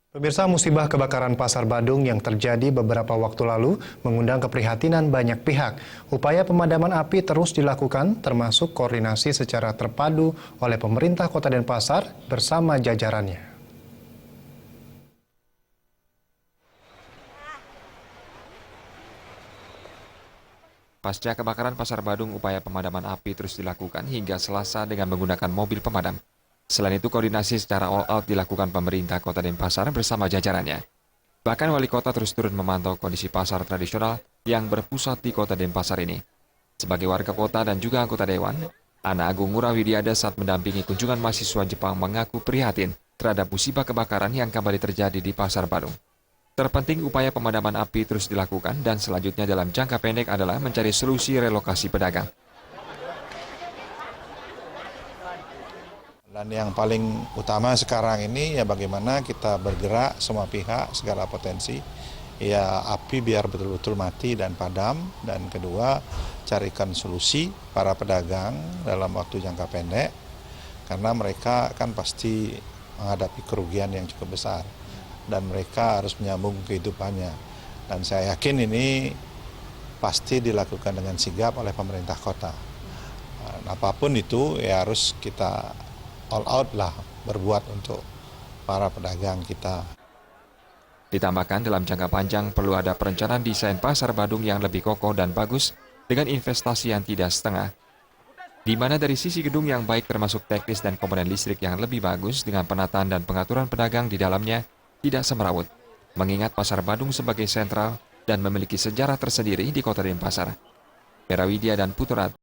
Pemirsa, musibah kebakaran Pasar Badung yang terjadi beberapa waktu lalu mengundang keprihatinan banyak pihak. Upaya pemadaman api terus dilakukan, termasuk koordinasi secara terpadu oleh pemerintah Kota Denpasar bersama jajarannya. Pasca kebakaran Pasar Badung, upaya pemadaman api terus dilakukan hingga Selasa dengan menggunakan mobil pemadam. Selain itu, koordinasi secara all-out dilakukan pemerintah Kota Denpasar bersama jajarannya. Bahkan wali kota terus turun memantau kondisi pasar tradisional yang berpusat di Kota Denpasar ini. Sebagai warga kota dan juga anggota dewan, Ana Agung Ngurah-Widiada saat mendampingi kunjungan mahasiswa Jepang mengaku prihatin terhadap musibah kebakaran yang kembali terjadi di Pasar Badung. Terpenting upaya pemadaman api terus dilakukan dan selanjutnya dalam jangka pendek adalah mencari solusi relokasi pedagang. Dan yang paling utama sekarang ini ya bagaimana kita bergerak semua pihak, segala potensi, ya api biar betul-betul mati dan padam. Dan kedua, carikan solusi para pedagang dalam waktu jangka pendek, karena mereka kan pasti menghadapi kerugian yang cukup besar. Dan mereka harus menyambung kehidupannya. Dan saya yakin ini pasti dilakukan dengan sigap oleh pemerintah kota. Dan apapun itu ya harus kita all out lah berbuat untuk para pedagang kita. Ditambahkan dalam jangka panjang perlu ada perencanaan desain Pasar Badung yang lebih kokoh dan bagus dengan investasi yang tidak setengah. Di mana dari sisi gedung yang baik termasuk teknis dan komponen listrik yang lebih bagus dengan penataan dan pengaturan pedagang di dalamnya tidak semrawut, mengingat Pasar Badung sebagai sentral dan memiliki sejarah tersendiri di Kota Denpasar. Perawidia dan Puterat.